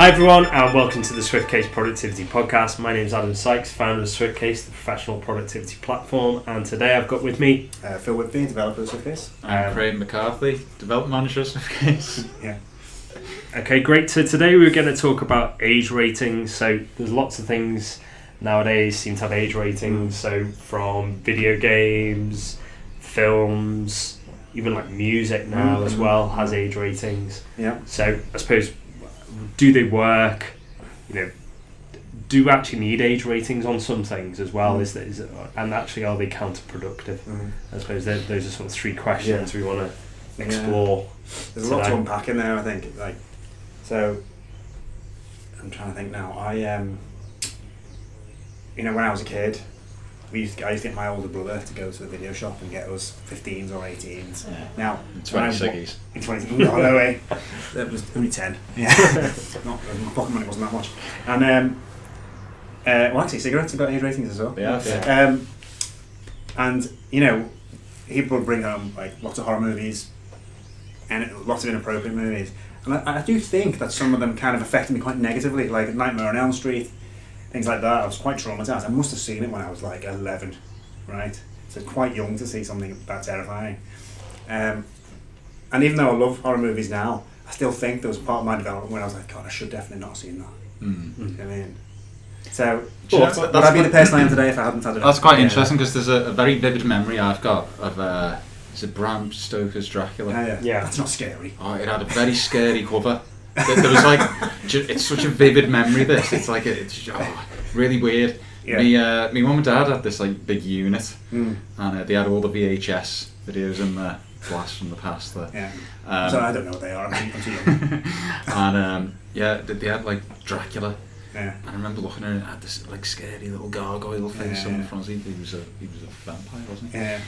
Hi everyone, and welcome to the SwiftCase Productivity Podcast. My name is Adam Sykes, founder of SwiftCase, the professional productivity platform, and today I've got with me Phil Whitby, developer of SwiftCase. I'm Craig McCarthy, development manager of SwiftCase. Yeah. Okay, great. So today we're going to talk about age ratings. So there's lots of things nowadays seem to have age ratings. So from video games, films, even like music now as well has age ratings. Yeah. So I suppose, do they work? Do you actually need age ratings on some things as well? And actually, are they counterproductive? I suppose those are sort of three questions we want to explore. There's a lot to unpack in there, I think. So I'm trying to think now. When I was a kid, I used to get my older brother to go to the video shop and get us 15s or 18s. Yeah. Now, 20 ciggies. In 20, no way. That was only 10. Yeah. My pocket money wasn't that much. And actually, cigarettes have got age ratings as well. Yeah. And he would bring home like lots of horror movies and lots of inappropriate movies. And I do think that some of them kind of affected me quite negatively, like Nightmare on Elm Street. Things like that. I was quite traumatised. I must have seen it when I was like 11, right? So quite young to see something that terrifying. And even though I love horror movies now, I still think there was a part of my development when I was like, God, I should definitely not have seen that. You know what I mean? So, would I be the person I am today if I hadn't had it? That's quite interesting because there's a very vivid memory I've got of is it Bram Stoker's Dracula? Yeah. That's not scary. Oh, it had a very scary cover. There was like, it's such a vivid memory. It's like it's really weird. Yeah. Me mum and dad had this like big unit, and they had all the VHS videos in the blast from the past. There. Yeah. So I don't know what they are. I'm too young. And they had like Dracula. Yeah. And I remember looking at it and it had this like scary little gargoyle face on the front. He was a vampire, wasn't he? Yeah.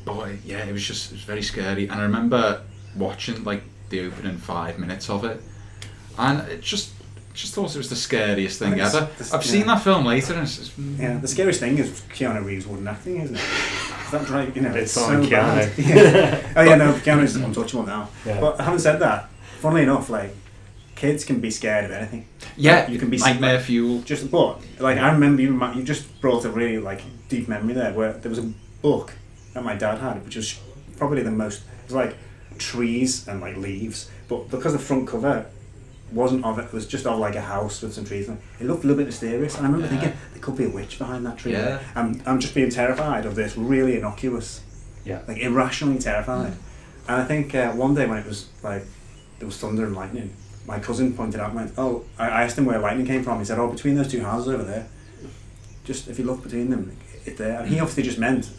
But it was very scary. And I remember watching like the opening 5 minutes of it, and it just thought it was the scariest thing ever. I've seen that film later, and it's the scariest thing is Keanu Reeves' wooden acting, isn't it? Is that right? It's so on bad. Keanu. Oh yeah, no, Keanu's untouchable now. Yeah. But having said that, funnily enough, like kids can be scared of anything. Yeah, you can be nightmare fuel. I remember you just brought a really like deep memory there, where there was a book that my dad had, which was probably the most. It was like trees and like leaves, but because the front cover wasn't of it, was just of like a house with some trees. It looked a little bit mysterious, and I remember thinking there could be a witch behind that tree. Yeah. I'm just being terrified of this really innocuous, like irrationally terrified. And I think one day when it was like there was thunder and lightning, my cousin pointed out and went, I asked him where lightning came from. He said, between those two houses over there, just if you look between them, it's there. And he obviously just meant,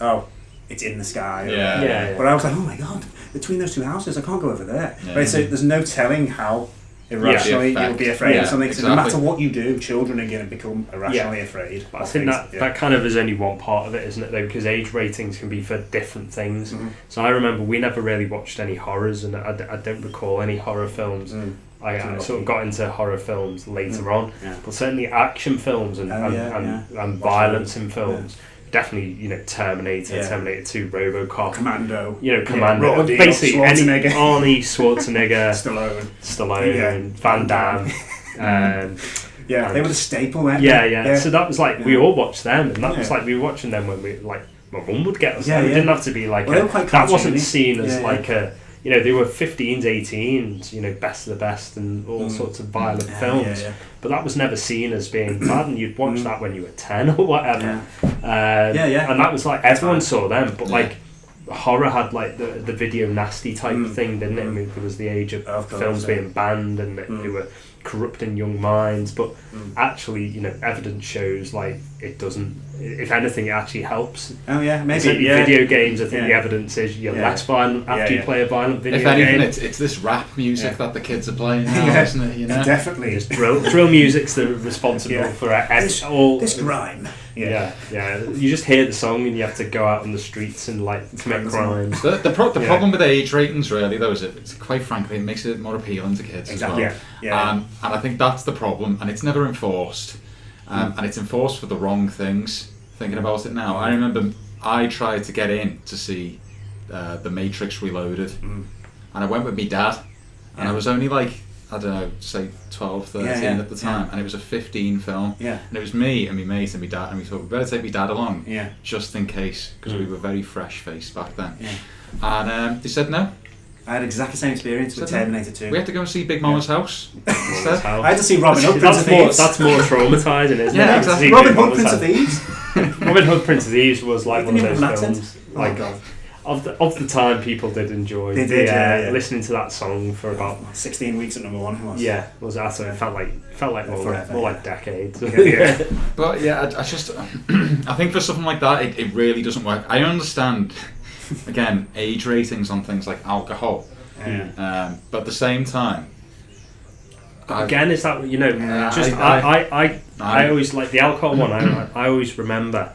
it's in the sky. Yeah. But I was like, oh my God, between those two houses, I can't go over there. Yeah. Right, so there's no telling how irrationally you'll be afraid of something. So no matter what you do, children are going to become irrationally afraid. But I think that kind of is only one part of it, isn't it, though? Because age ratings can be for different things. So I remember we never really watched any horrors, and I don't recall any horror films. I sort of got into horror films later on, but certainly action films and violence in films. Definitely, Terminator, Terminator 2, RoboCop, Commando, Commando, basically any Arnie Schwarzenegger, Stallone, Van Damme. They were the staple, weren't they? Yeah. So that was like we all watched them, and that was like we were watching them when we like my mum would get us. It didn't have to be like that wasn't seen as like a. They were 15s, 18s, best of the best and all sorts of violent films. But that was never seen as being bad, and you'd watch that when you were 10 or whatever. And that was like, everyone saw them, but like, horror had like the video nasty type thing, didn't it? I mean, there was the age of films being banned and they were corrupting young minds, but actually, evidence shows like it doesn't. If anything, it actually helps. Maybe video games. I think the evidence is you're less violent after you play a violent video game. If anything, it's this rap music that the kids are playing now, isn't it? Definitely. Just drill music's the responsible for all this grime. Yeah. You just hear the song and you have to go out on the streets and like commit crimes. The problem with age ratings, really, though, is it's quite frankly it makes it more appealing to kids as well. And I think that's the problem, and it's never enforced. And it's enforced for the wrong things. Thinking about it now, I remember I tried to get in to see The Matrix Reloaded, and I went with my dad, and I was only like I don't know, say 12, 13 at the time, and it was a 15 film. Yeah. And it was me and my mate and my dad, and we thought, we better take my dad along, just in case, because we were very fresh-faced back then. Yeah. And they said no. I had exactly the same experience with Terminator 2. We had to go and see Big Mama's house instead. I had to see Robin Hood, Prince of Thieves. That's more traumatising, isn't it? Yeah, exactly. Robin Hood, Prince of Thieves. Robin Hood, Prince of Thieves was like one of those films. Like, God. Of the time, people did enjoy. They did, listening to that song for about 16 weeks at number one. It was. Yeah, was that? So it felt like more like decades. But I just I think for something like that, it really doesn't work. I understand, again, age ratings on things like alcohol, but at the same time, again, is that I always like the alcohol one. I always remember.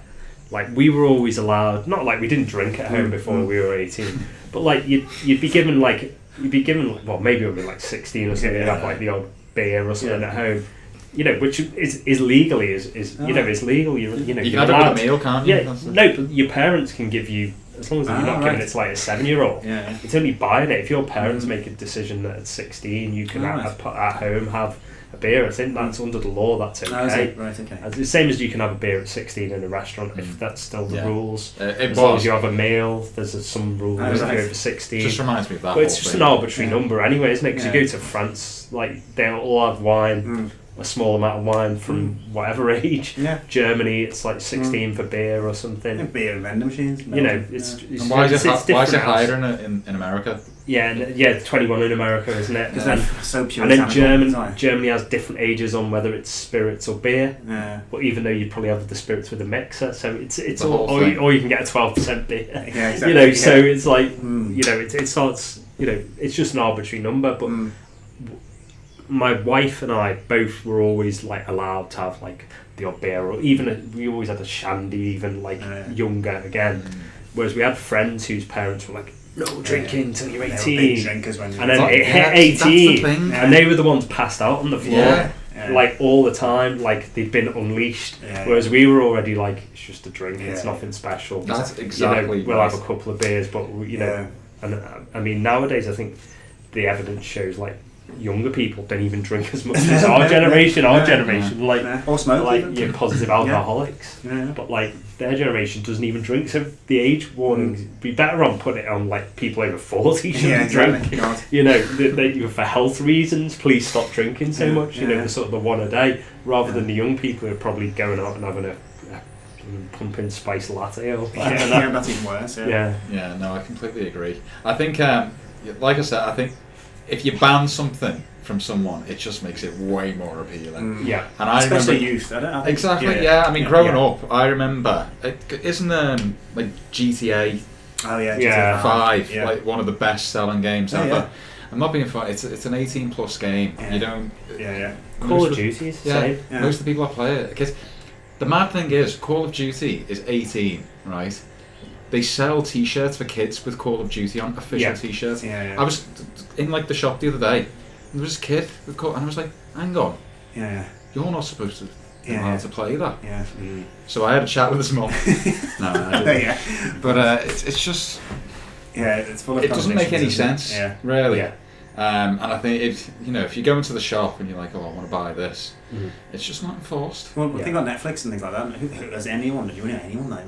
Like, we were always allowed, not like we didn't drink at home before we were 18, but like you'd be given well, maybe it would be like 16 or something, you'd have like the odd beer or something at home, you know, which is legally it's legal. You can have it with a meal, can't you? Yeah, no, but your parents can give you, as long as you're not giving it to like a 7-year-old. It's only buying it. If your parents make a decision that at 16 you can at home have a beer, I think that's under the law, that's okay. It's the same as you can have a beer at 16 in a restaurant, if that's still the rules. As long as you have a meal, there's some rules if you're over 16. Just reminds me of that. But it's just an arbitrary number anyway, isn't it? Because you go to France, like, they'll all have wine, a small amount of wine from whatever age. Germany, it's like 16 for beer or something. Beer and vending machines. You know, it's why is it higher in America? Yeah, 21 in America, isn't it? Because they're so pure. And then Germany has different ages on whether it's spirits or beer. But even though you'd probably have the spirits with a mixer, so it's all, or you can get a 12% beer. Yeah, exactly. You know, so it's like you know, it starts. You know, it's just an arbitrary number. But my wife and I both were always like allowed to have like the odd beer, or even we always had a shandy, even like younger again. Whereas we had friends whose parents were like, no drinking until you're 18. Big drinkers when and then it hit 18, and they were the ones passed out on the floor, like all the time, like they'd been unleashed. Whereas we were already like, it's just a drink, it's nothing special. That's exactly. You know, we'll have a couple of beers, but you know, and I mean nowadays I think the evidence shows like younger people don't even drink as much as our generation. Like or smoke, like you're positive alcoholics, but like their generation doesn't even drink. So the age warnings, be better on putting it on like people over 40 shouldn't drink. You know, they for health reasons, please stop drinking so much. You know, the sort of the one a day, rather than the young people who are probably going out and having a pumping spice latte or that's even worse. Yeah, no, I completely agree. I think, like I said, I think if you ban something from someone, it just makes it way more appealing. Yeah, and I especially remember youth. I think, exactly. Yeah, I mean, growing up, I remember. Isn't like GTA? GTA 5, like one of the best-selling games ever. I'm not being funny. It's an 18+ game. You don't. Call of Duty is the same. Most of the people that play it, because the mad thing is, Call of Duty is 18, right? They sell T-shirts for kids with Call of Duty on, official T-shirts. I was in like the shop the other day, and there was this kid with Call, and I was like, "Hang on, you're not supposed to know how to play that." So I had a chat with his mum. No, I didn't. But it's just it's full of it doesn't make any sense, really. And I think if you go into the shop and you're like, "Oh, I want to buy this," it's just not enforced. Well, think about Netflix and things like that. Has anyone? Do you know anyone though?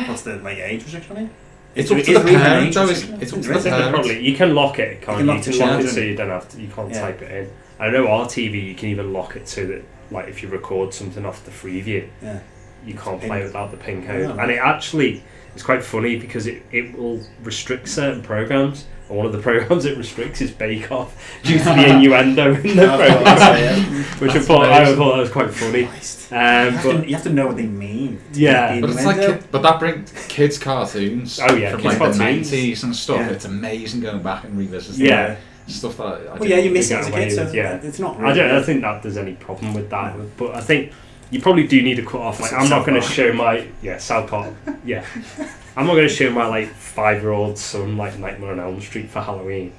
What's the age restriction on it? It's up to the parent, though. It's up to the parent. Probably you can lock it, can't you? You can lock it so you don't have to. You can't type it in. I know our TV. You can even lock it so that, like, if you record something off the Freeview, you can't play without the PIN code. And it actually is quite funny because it will restrict certain programs. And one of the programs it restricts is Bake Off due to the innuendo in the program, which I thought that was quite funny. But you have to know what they mean. Yeah, but it's like, but that brings kids cartoons. Oh yeah, from like the 90s and stuff. It's amazing going back and revisiting. Stuff that. You miss it as a kid. So it's not. Really I don't think that there's any problem with that. No. But I think you probably do need to cut off. Like, I'm not going to show my South Park. I'm not going to show my like 5-year-old son like Nightmare on Elm Street for Halloween.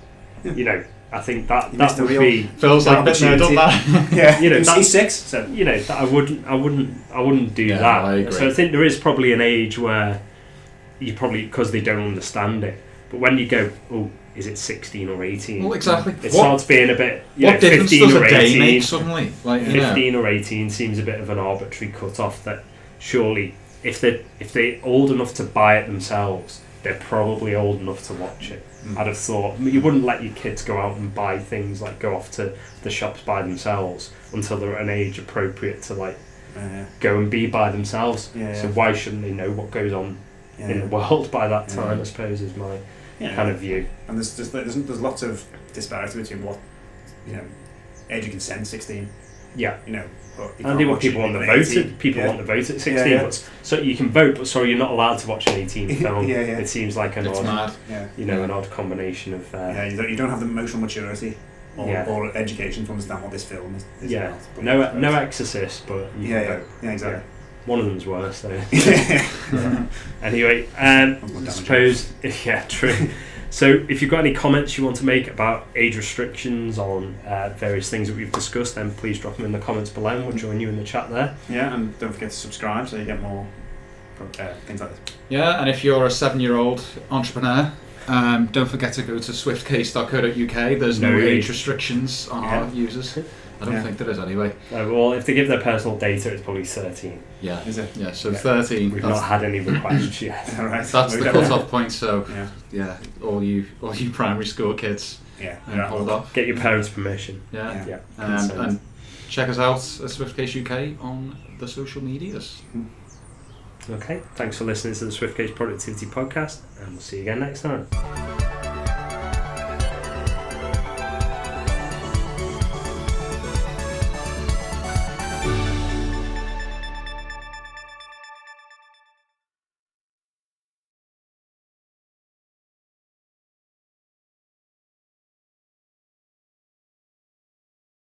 You know, I think that would be feels like a bit done that. You know, he's 6, so you know that I wouldn't do that. I agree. So I think there is probably an age where you probably, because they don't understand it. But when you go, oh, is it 16 or 18? Well, exactly. It starts being a bit, what difference 15 does or a day 18 make suddenly? 15 or 18 seems a bit of an arbitrary cut-off. That surely, if they're old enough to buy it themselves, they're probably old enough to watch it. I'd have thought you wouldn't let your kids go out and buy things, like go off to the shops by themselves until they're at an age appropriate to go and be by themselves. So why shouldn't they know what goes on in the world by that time? I suppose is my kind of view. And there's lots of disparity between what age you consent 16. Yeah. And what people want to vote. People want to vote at 16. But, so you can vote, but sorry, you're not allowed to watch an 18 film. It seems like an odd, an odd combination of. You don't have the emotional maturity or education to understand what this film is about. No Exorcist, but you can vote. Exactly. One of them's worse though. Anyway, I suppose true. So if you've got any comments you want to make about age restrictions on various things that we've discussed, then please drop them in the comments below and we'll join you in the chat there. Yeah, and don't forget to subscribe so you get more things like this. Yeah, and if you're a 7-year-old entrepreneur, don't forget to go to swiftcase.co.uk. There's no age restrictions on our users. I don't think there is anyway. Well, if they give their personal data, it's probably 13. Yeah. Is it? Yeah, so 13. We've not had any requests yet. All right. That's the cut-off point, so all you primary school kids, hold off. Get your parents' permission. Yeah. And check us out at SwiftCase UK on the social medias. Okay, thanks for listening to the SwiftCase Productivity Podcast, and we'll see you again next time.